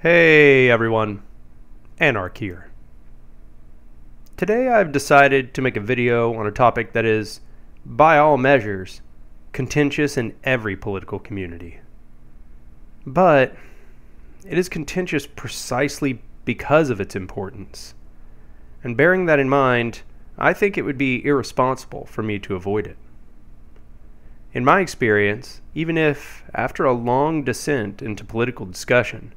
Hey everyone, Anark here. Today I've decided to make a video on a topic that is, by all measures, contentious in every political community. But it is contentious precisely because of its importance. And bearing that in mind, I think it would be irresponsible for me to avoid it. In my experience, even if, after a long descent into political discussion,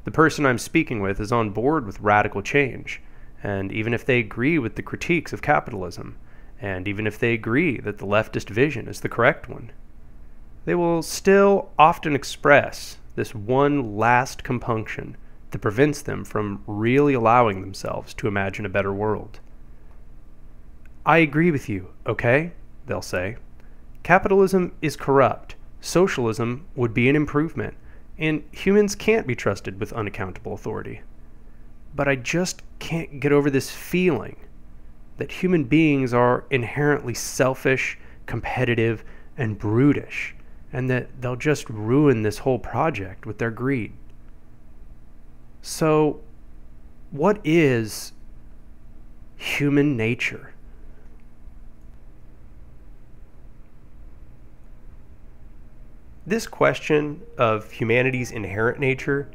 the person I'm speaking with is on board with radical change, and even if they agree with the critiques of capitalism, and even if they agree that the leftist vision is the correct one, they will still often express this one last compunction that prevents them from really allowing themselves to imagine a better world. I agree with you, okay? They'll say. Capitalism is corrupt. Socialism would be an improvement. And humans can't be trusted with unaccountable authority. But I just can't get over this feeling that human beings are inherently selfish, competitive, and brutish, and that they'll just ruin this whole project with their greed. So, what is human nature? This question of humanity's inherent nature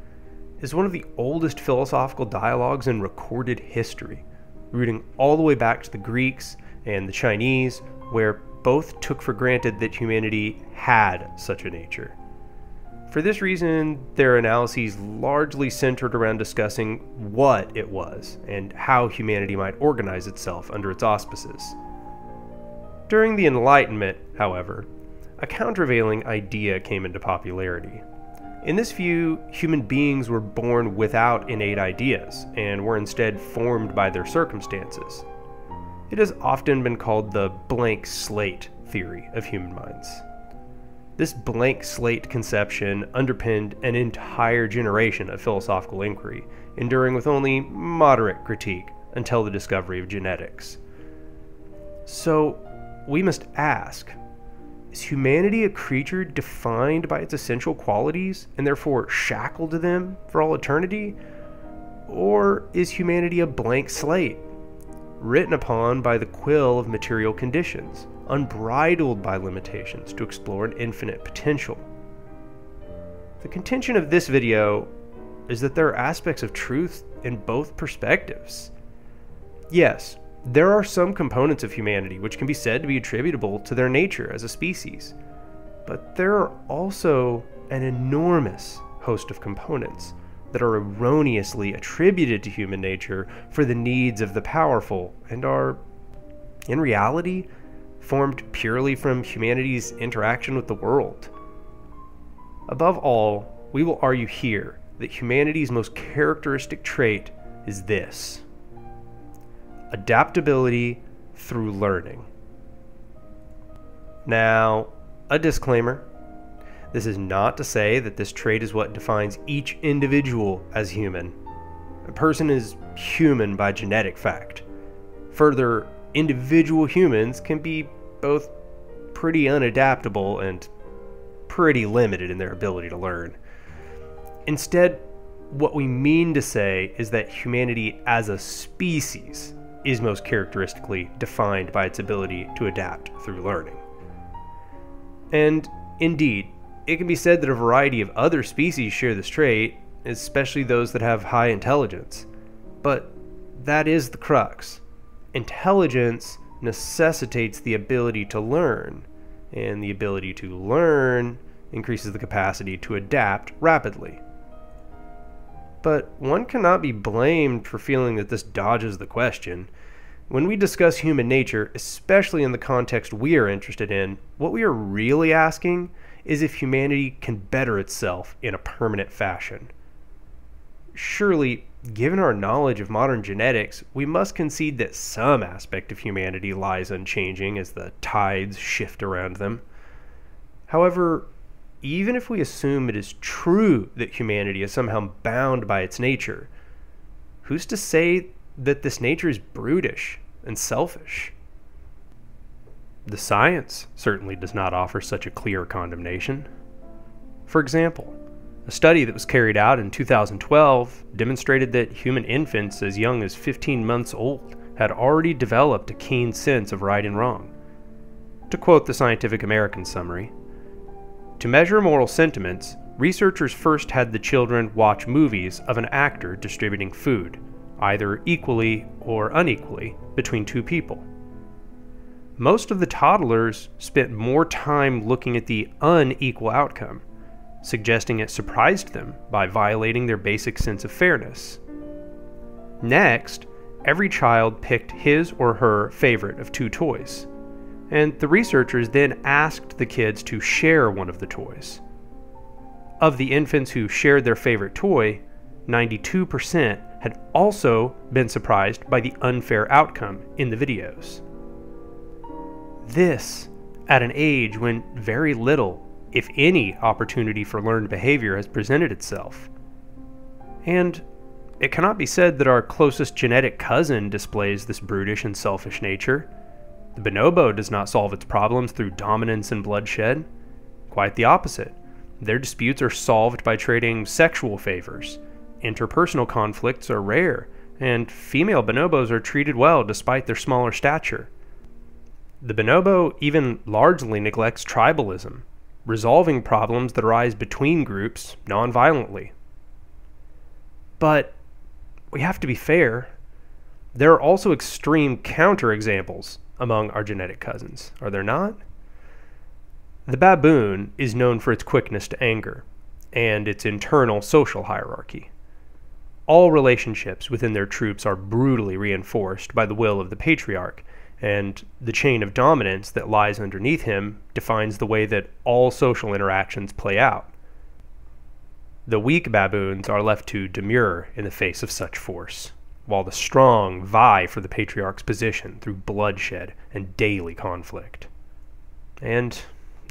is one of the oldest philosophical dialogues in recorded history, rooting all the way back to the Greeks and the Chinese, where both took for granted that humanity had such a nature. For this reason, their analyses largely centered around discussing what it was and how humanity might organize itself under its auspices. During the Enlightenment, however, a countervailing idea came into popularity. In this view, human beings were born without innate ideas, and were instead formed by their circumstances. It has often been called the blank slate theory of human minds. This blank slate conception underpinned an entire generation of philosophical inquiry, enduring with only moderate critique until the discovery of genetics. So, we must ask, is humanity a creature defined by its essential qualities and therefore shackled to them for all eternity? Or is humanity a blank slate, written upon by the quill of material conditions, unbridled by limitations to explore an infinite potential? The contention of this video is that there are aspects of truth in both perspectives. Yes, there are some components of humanity which can be said to be attributable to their nature as a species, but there are also an enormous host of components that are erroneously attributed to human nature for the needs of the powerful and are, in reality, formed purely from humanity's interaction with the world. Above all, we will argue here that humanity's most characteristic trait is this: adaptability through learning. Now, a disclaimer. This is not to say that this trait is what defines each individual as human. A person is human by genetic fact. Further, individual humans can be both pretty unadaptable and pretty limited in their ability to learn. Instead, what we mean to say is that humanity as a species is most characteristically defined by its ability to adapt through learning. And indeed, it can be said that a variety of other species share this trait, especially those that have high intelligence. But that is the crux. Intelligence necessitates the ability to learn, and the ability to learn increases the capacity to adapt rapidly. But one cannot be blamed for feeling that this dodges the question. When we discuss human nature, especially in the context we are interested in, what we are really asking is if humanity can better itself in a permanent fashion. Surely, given our knowledge of modern genetics, we must concede that some aspect of humanity lies unchanging as the tides shift around them. However, even if we assume it is true that humanity is somehow bound by its nature, who's to say that this nature is brutish and selfish? The science certainly does not offer such a clear condemnation. For example, A study that was carried out in 2012 demonstrated that human infants as young as 15 months old had already developed a keen sense of right and wrong. To quote the Scientific American summary, "To measure moral sentiments, researchers first had the children watch movies of an actor distributing food, either equally or unequally, between two people. Most of the toddlers spent more time looking at the unequal outcome, suggesting it surprised them by violating their basic sense of fairness. Next, every child picked his or her favorite of two toys, and the researchers then asked the kids to share one of the toys. Of the infants who shared their favorite toy, 92% had also been surprised by the unfair outcome in the videos. This at an age when very little, if any, opportunity for learned behavior has presented itself. And it cannot be said that our closest genetic cousin displays this brutish and selfish nature. The bonobo does not solve its problems through dominance and bloodshed. Quite the opposite. Their disputes are solved by trading sexual favors. Interpersonal conflicts are rare, and female bonobos are treated well despite their smaller stature. The bonobo even largely neglects tribalism, resolving problems that arise between groups non-violently. But we have to be fair. There are also extreme counterexamples among our genetic cousins, are there not? The baboon is known for its quickness to anger and its internal social hierarchy. All relationships within their troops are brutally reinforced by the will of the patriarch, and the chain of dominance that lies underneath him defines the way that all social interactions play out. The weak baboons are left to demur in the face of such force, while the strong vie for the patriarch's position through bloodshed and daily conflict. And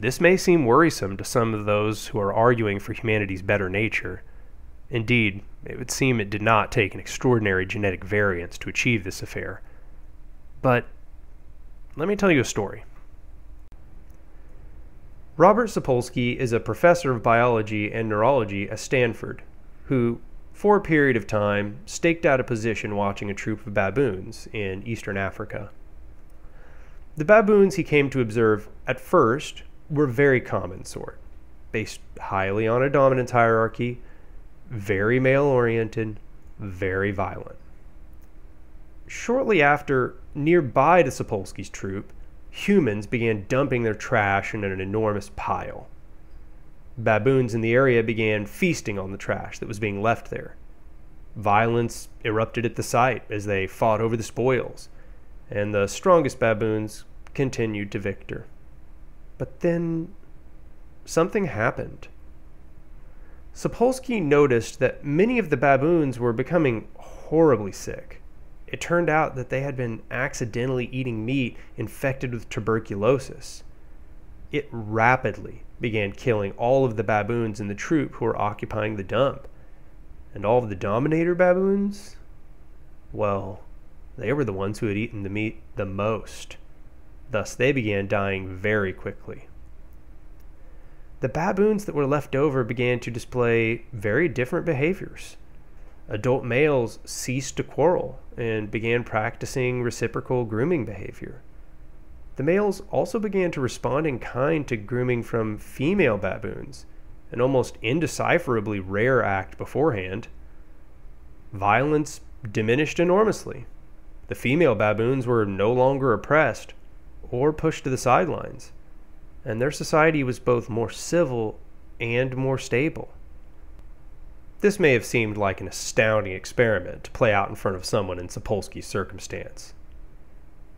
this may seem worrisome to some of those who are arguing for humanity's better nature. Indeed, it would seem it did not take an extraordinary genetic variance to achieve this affair. But let me tell you a story. Robert Sapolsky is a professor of biology and neurology at Stanford, who, for a period of time, staked out a position watching a troop of baboons in eastern Africa. The baboons he came to observe at first were very common sort, based highly on a dominance hierarchy, very male-oriented, very violent. Shortly after, nearby to Sapolsky's troop, humans began dumping their trash in an enormous pile. Baboons in the area began feasting on the trash that was being left there. Violence erupted at the site as they fought over the spoils, and the strongest baboons continued to victor. But then something happened. Sapolsky noticed that many of the baboons were becoming horribly sick. It turned out that they had been accidentally eating meat infected with tuberculosis. It rapidly began killing all of the baboons in the troop who were occupying the dump. And all of the dominator baboons? Well, they were the ones who had eaten the meat the most. Thus, they began dying very quickly. The baboons that were left over began to display very different behaviors. Adult males ceased to quarrel and began practicing reciprocal grooming behavior. The males also began to respond in kind to grooming from female baboons, an almost indecipherably rare act beforehand. Violence diminished enormously. The female baboons were no longer oppressed or pushed to the sidelines, and their society was both more civil and more stable. This may have seemed like an astounding experiment to play out in front of someone in Sapolsky's circumstance.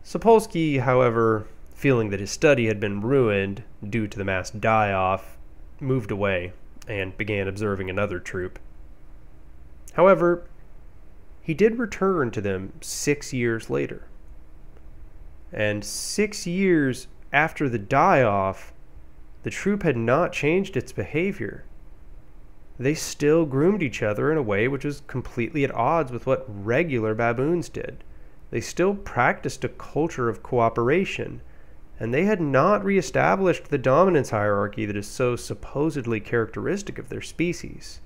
Sapolsky, however, feeling that his study had been ruined due to the mass die-off, moved away and began observing another troop. However, he did return to them 6 years later. And 6 years after the die-off, the troop had not changed its behavior. They still groomed each other in a way which was completely at odds with what regular baboons did. They still practiced a culture of cooperation, and they had not reestablished the dominance hierarchy that is so supposedly characteristic of their species.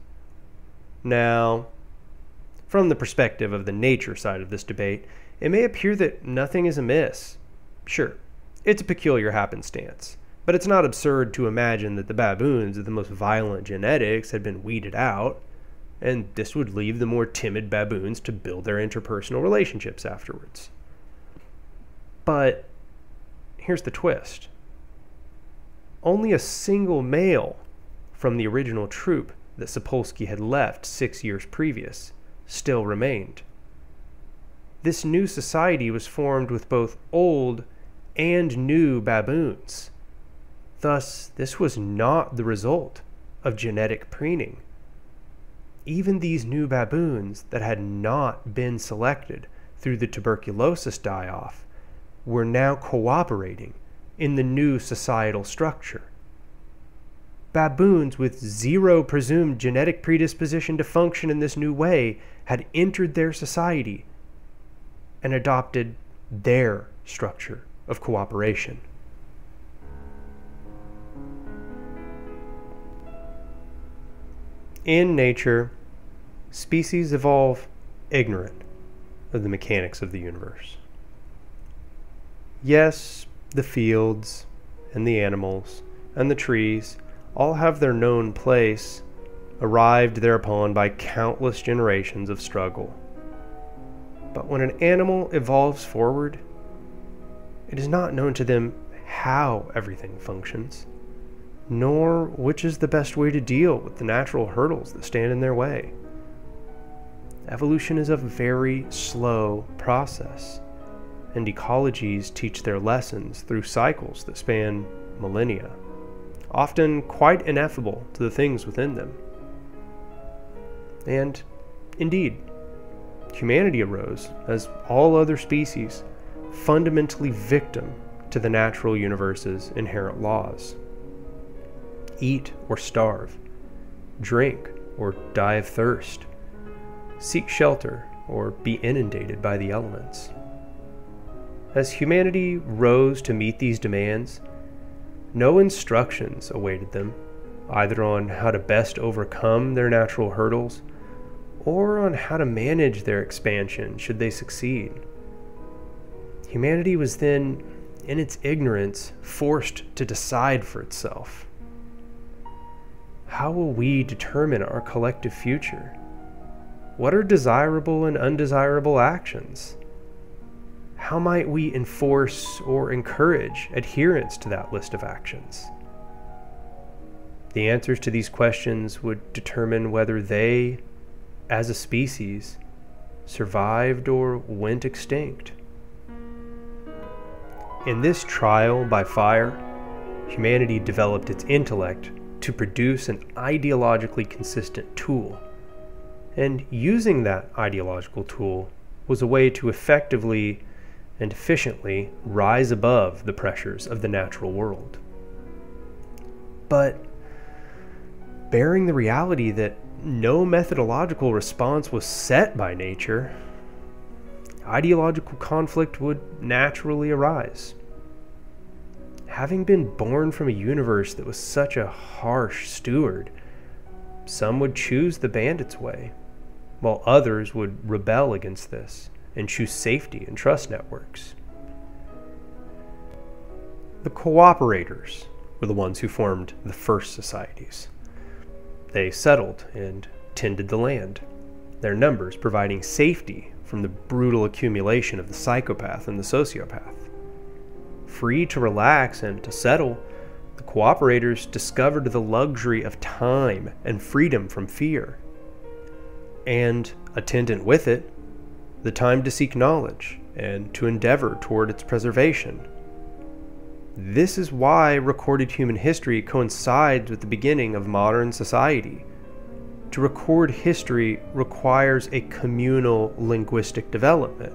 Now, from the perspective of the nature side of this debate, it may appear that nothing is amiss. Sure, it's a peculiar happenstance, but it's not absurd to imagine that the baboons of the most violent genetics had been weeded out, and this would leave the more timid baboons to build their interpersonal relationships afterwards. But here's the twist. Only a single male from the original troop that Sapolsky had left 6 years previous still remained. This new society was formed with both old and new baboons. Thus, this was not the result of genetic preening. Even these new baboons that had not been selected through the tuberculosis die-off were now cooperating in the new societal structure. Baboons with zero presumed genetic predisposition to function in this new way had entered their society and adopted their structure of cooperation. In nature, species evolve ignorant of the mechanics of the universe. Yes, the fields and the animals and the trees all have their known place, arrived thereupon by countless generations of struggle. But when an animal evolves forward, it is not known to them how everything functions, nor which is the best way to deal with the natural hurdles that stand in their way. Evolution is a very slow process, and ecologies teach their lessons through cycles that span millennia, often quite ineffable to the things within them. And, indeed, humanity arose, as all other species, fundamentally victim to the natural universe's inherent laws. Eat or starve, drink or die of thirst, seek shelter or be inundated by the elements. As humanity rose to meet these demands, no instructions awaited them, either on how to best overcome their natural hurdles or on how to manage their expansion should they succeed. Humanity was then, in its ignorance, forced to decide for itself. How will we determine our collective future? What are desirable and undesirable actions? How might we enforce or encourage adherence to that list of actions? The answers to these questions would determine whether they, as a species, survived or went extinct. In this trial by fire, humanity developed its intellect to produce an ideologically consistent tool, and using that ideological tool was a way to effectively and efficiently rise above the pressures of the natural world. But bearing the reality that no methodological response was set by nature, ideological conflict would naturally arise. Having been born from a universe that was such a harsh steward, some would choose the bandit's way, while others would rebel against this and choose safety and trust networks. The cooperators were the ones who formed the first societies. They settled and tended the land, their numbers providing safety from the brutal accumulation of the psychopath and the sociopath. Free to relax and to settle, the cooperators discovered the luxury of time and freedom from fear. And, attendant with it, the time to seek knowledge and to endeavor toward its preservation. This is why recorded human history coincides with the beginning of modern society. To record history requires a communal linguistic development,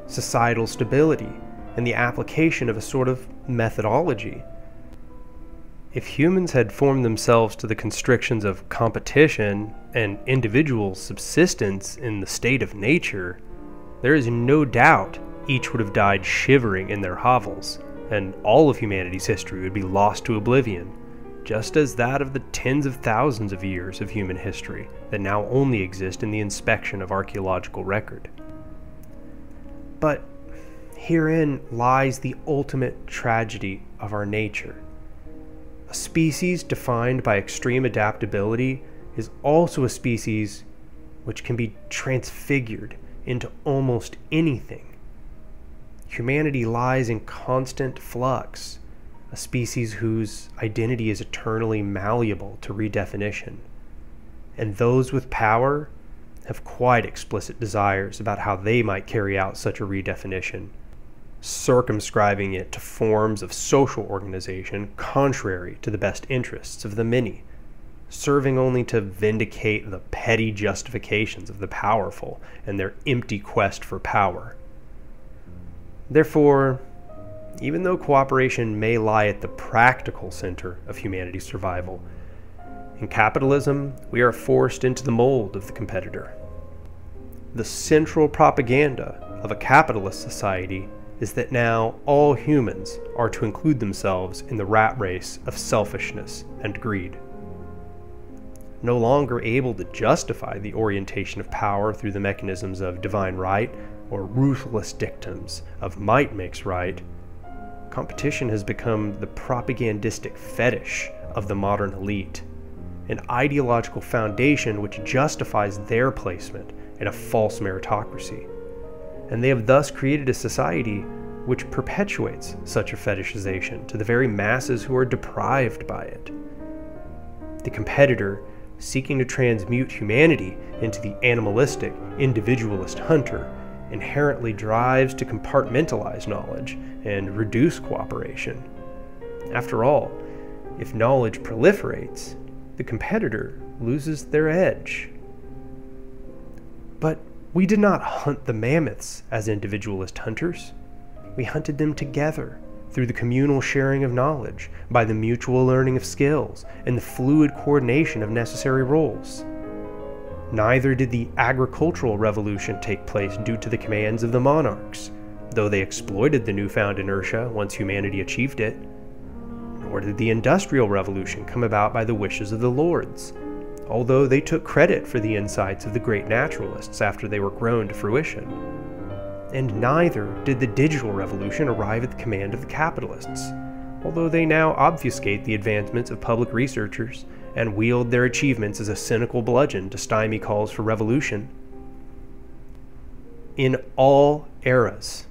societal stability, and the application of a sort of methodology. If humans had formed themselves to the constrictions of competition and individual subsistence in the state of nature, there is no doubt each would have died shivering in their hovels, and all of humanity's history would be lost to oblivion, just as that of the tens of thousands of years of human history that now only exist in the inspection of archaeological record. But herein lies the ultimate tragedy of our nature. A species defined by extreme adaptability is also a species which can be transfigured into almost anything. Humanity lies in constant flux, a species whose identity is eternally malleable to redefinition. And those with power have quite explicit desires about how they might carry out such a redefinition, circumscribing it to forms of social organization contrary to the best interests of the many, serving only to vindicate the petty justifications of the powerful and their empty quest for power. Therefore, even though cooperation may lie at the practical center of humanity's survival, in capitalism, we are forced into the mold of the competitor. The central propaganda of a capitalist society is that now all humans are to include themselves in the rat race of selfishness and greed. No longer able to justify the orientation of power through the mechanisms of divine right or ruthless dictums of might makes right, competition has become the propagandistic fetish of the modern elite, an ideological foundation which justifies their placement in a false meritocracy. And they have thus created a society which perpetuates such a fetishization to the very masses who are deprived by it. The competitor, seeking to transmute humanity into the animalistic, individualist hunter, inherently drives to compartmentalize knowledge and reduce cooperation. After all, if knowledge proliferates, the competitor loses their edge. But we did not hunt the mammoths as individualist hunters. We hunted them together through the communal sharing of knowledge, by the mutual learning of skills, and the fluid coordination of necessary roles. Neither did the agricultural revolution take place due to the commands of the monarchs, though they exploited the newfound inertia once humanity achieved it. Nor did the industrial revolution come about by the wishes of the lords, although they took credit for the insights of the great naturalists after they were grown to fruition. And neither did the digital revolution arrive at the command of the capitalists, although they now obfuscate the advancements of public researchers and wield their achievements as a cynical bludgeon to stymie calls for revolution. In all eras,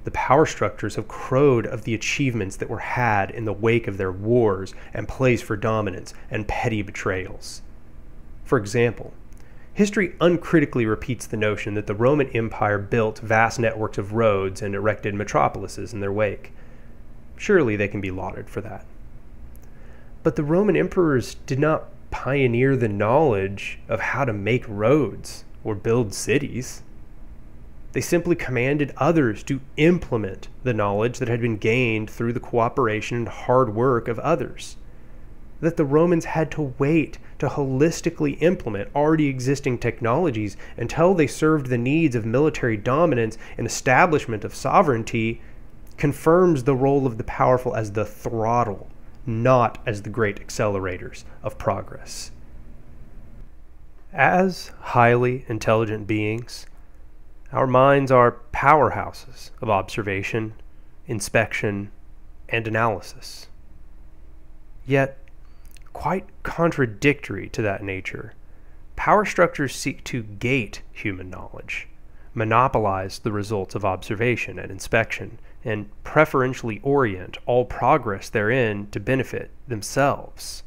the power structures have crowed of the achievements that were had in the wake of their wars and plays for dominance and petty betrayals. For example, history uncritically repeats the notion that the Roman Empire built vast networks of roads and erected metropolises in their wake. Surely they can be lauded for that. But the Roman emperors did not pioneer the knowledge of how to make roads or build cities. They simply commanded others to implement the knowledge that had been gained through the cooperation and hard work of others. That the Romans had to wait to holistically implement already existing technologies until they served the needs of military dominance and establishment of sovereignty confirms the role of the powerful as the throttle, not as the great accelerators of progress. As highly intelligent beings, our minds are powerhouses of observation, inspection, and analysis. Yet, quite contradictory to that nature, power structures seek to gate human knowledge, monopolize the results of observation and inspection, and preferentially orient all progress therein to benefit themselves.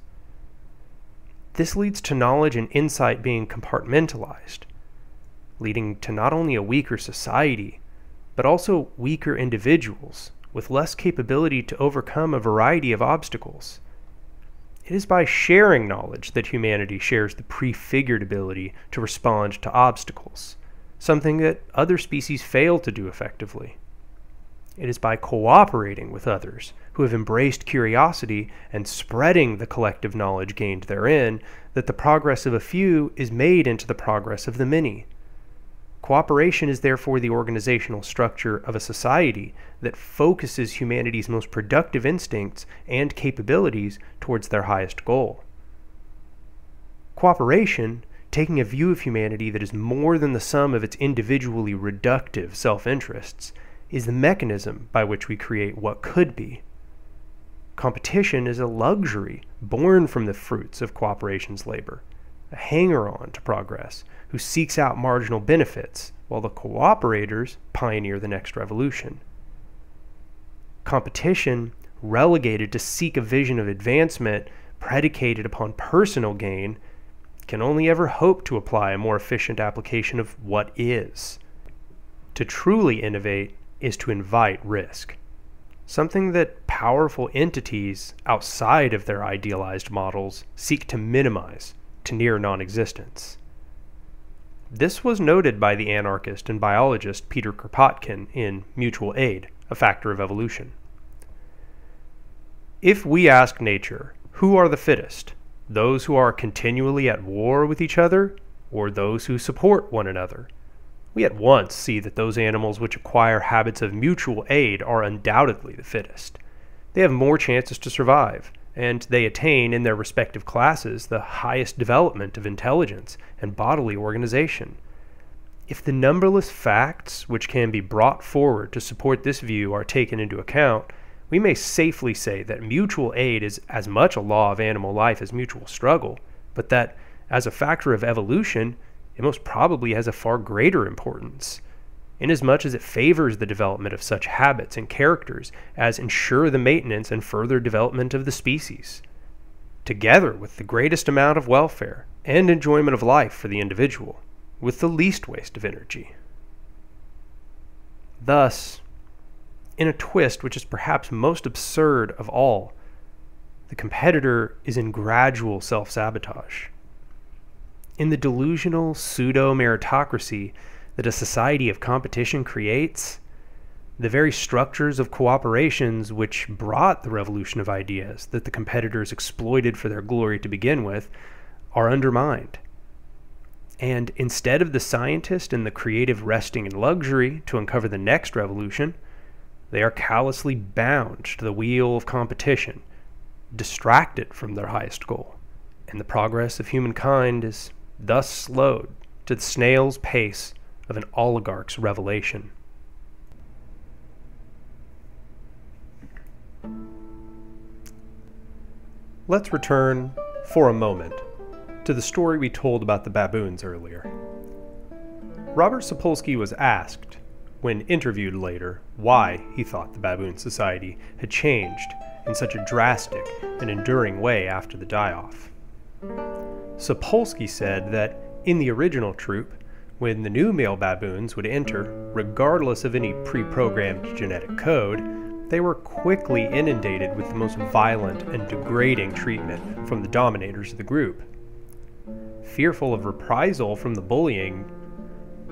This leads to knowledge and insight being compartmentalized, leading to not only a weaker society, but also weaker individuals with less capability to overcome a variety of obstacles. It is by sharing knowledge that humanity shares the prefigured ability to respond to obstacles, something that other species fail to do effectively. It is by cooperating with others who have embraced curiosity and spreading the collective knowledge gained therein that the progress of a few is made into the progress of the many. Cooperation is therefore the organizational structure of a society that focuses humanity's most productive instincts and capabilities towards their highest goal. Cooperation, taking a view of humanity that is more than the sum of its individually reductive self-interests, is the mechanism by which we create what could be. Competition is a luxury born from the fruits of cooperation's labor, a hanger-on to progress who seeks out marginal benefits while the cooperators pioneer the next revolution. Competition, relegated to seek a vision of advancement predicated upon personal gain, can only ever hope to apply a more efficient application of what is. To truly innovate is to invite risk, something that powerful entities outside of their idealized models seek to minimize to near non-existence. This was noted by the anarchist and biologist Peter Kropotkin in Mutual Aid, A Factor of Evolution. If we ask nature, who are the fittest, those who are continually at war with each other, or those who support one another, we at once see that those animals which acquire habits of mutual aid are undoubtedly the fittest. They have more chances to survive, and they attain in their respective classes the highest development of intelligence and bodily organization. If the numberless facts which can be brought forward to support this view are taken into account, we may safely say that mutual aid is as much a law of animal life as mutual struggle, but that, as a factor of evolution, it most probably has a far greater importance, inasmuch as it favors the development of such habits and characters as ensure the maintenance and further development of the species, together with the greatest amount of welfare and enjoyment of life for the individual, with the least waste of energy. Thus, in a twist which is perhaps most absurd of all, the competitor is in gradual self-sabotage. In the delusional pseudo-meritocracy that a society of competition creates, the very structures of cooperations which brought the revolution of ideas that the competitors exploited for their glory to begin with are undermined. And instead of the scientist and the creative resting in luxury to uncover the next revolution, they are callously bound to the wheel of competition, distracted from their highest goal, and the progress of humankind is thus slowed to the snail's pace of an oligarch's revelation. Let's return, for a moment, to the story we told about the baboons earlier. Robert Sapolsky was asked, when interviewed later, why he thought the baboon society had changed in such a drastic and enduring way after the die-off. Sapolsky said that in the original troop, when the new male baboons would enter, regardless of any pre-programmed genetic code, they were quickly inundated with the most violent and degrading treatment from the dominators of the group. Fearful of reprisal from the bullying,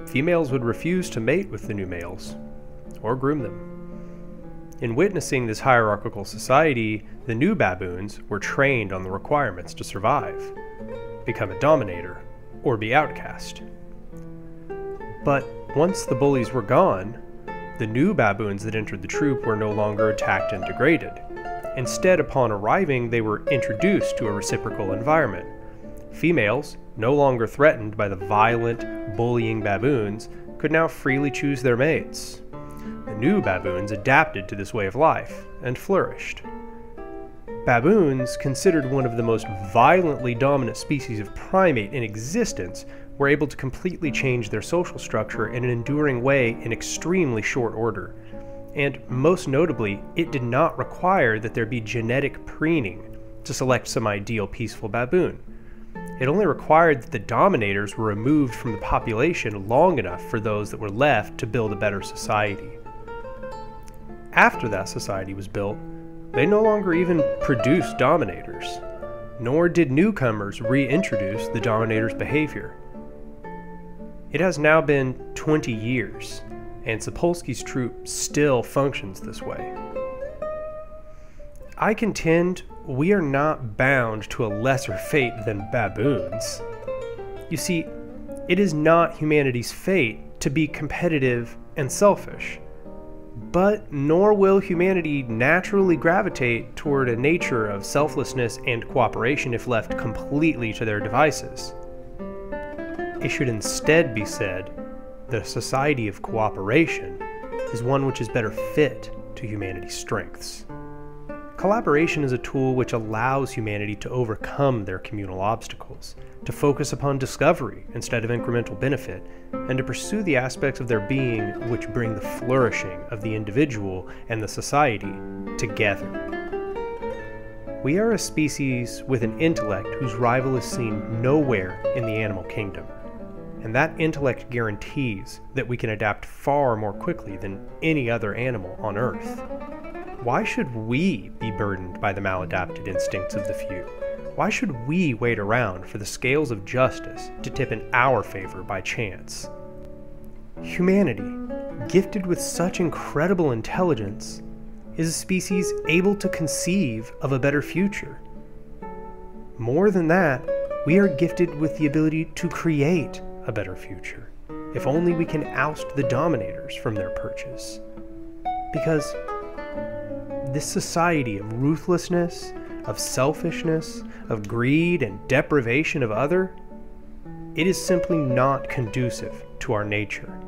females would refuse to mate with the new males, or groom them. In witnessing this hierarchical society, the new baboons were trained on the requirements to survive, become a dominator, or be outcast. But once the bullies were gone, the new baboons that entered the troop were no longer attacked and degraded. Instead, upon arriving, they were introduced to a reciprocal environment. Females, no longer threatened by the violent, bullying baboons, could now freely choose their mates. The new baboons adapted to this way of life and flourished. Baboons, considered one of the most violently dominant species of primate in existence, were able to completely change their social structure in an enduring way in extremely short order. And most notably, it did not require that there be genetic preening to select some ideal peaceful baboon. It only required that the dominators were removed from the population long enough for those that were left to build a better society. After that society was built, they no longer even produced dominators, nor did newcomers reintroduce the dominator's behavior. It has now been 20 years, and Sapolsky's troop still functions this way. I contend we are not bound to a lesser fate than baboons. You see, it is not humanity's fate to be competitive and selfish. But nor will humanity naturally gravitate toward a nature of selflessness and cooperation if left completely to their devices. It should instead be said that a society of cooperation is one which is better fit to humanity's strengths. Collaboration is a tool which allows humanity to overcome their communal obstacles, to focus upon discovery instead of incremental benefit, and to pursue the aspects of their being which bring the flourishing of the individual and the society together. We are a species with an intellect whose rival is seen nowhere in the animal kingdom, and that intellect guarantees that we can adapt far more quickly than any other animal on Earth. Why should we be burdened by the maladapted instincts of the few? Why should we wait around for the scales of justice to tip in our favor by chance? Humanity, gifted with such incredible intelligence, is a species able to conceive of a better future. More than that, we are gifted with the ability to create a better future, if only we can oust the dominators from their perches. Because this society of ruthlessness, of selfishness, of greed and deprivation of other, it is simply not conducive to our nature.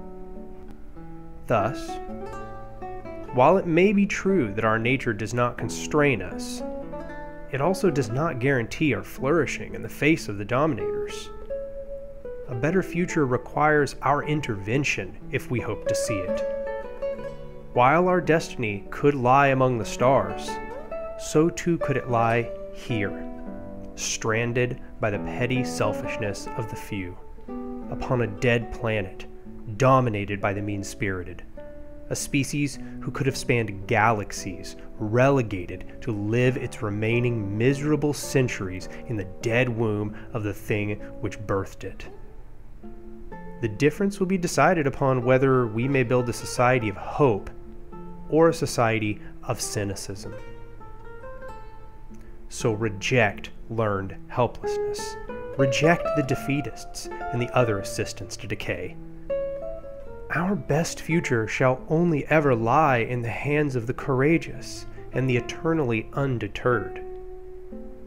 Thus, while it may be true that our nature does not constrain us, it also does not guarantee our flourishing in the face of the dominators. A better future requires our intervention if we hope to see it. While our destiny could lie among the stars, so too could it lie here, stranded by the petty selfishness of the few, upon a dead planet, dominated by the mean-spirited, a species who could have spanned galaxies, relegated to live its remaining miserable centuries in the dead womb of the thing which birthed it. The difference will be decided upon whether we may build a society of hope or a society of cynicism. So reject learned helplessness. Reject the defeatists and the other assistants to decay. Our best future shall only ever lie in the hands of the courageous and the eternally undeterred.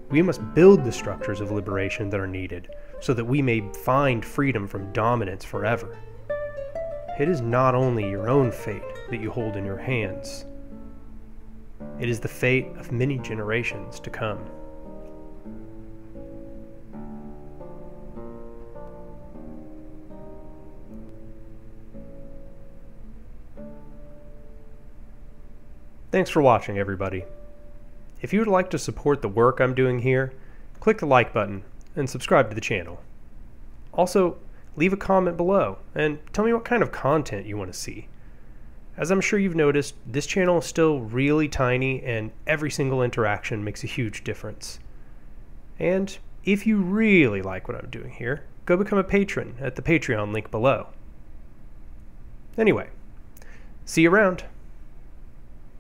We must build the structures of liberation that are needed so that we may find freedom from dominance forever. It is not only your own fate that you hold in your hands. It is the fate of many generations to come. Thanks for watching, everybody. If you would like to support the work I'm doing here, click the like button and subscribe to the channel. Also, leave a comment below and tell me what kind of content you want to see. As I'm sure you've noticed, this channel is still really tiny and every single interaction makes a huge difference. And if you really like what I'm doing here, go become a patron at the Patreon link below. Anyway, see you around.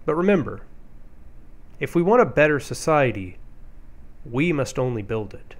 But remember, if we want a better society, we must only build it.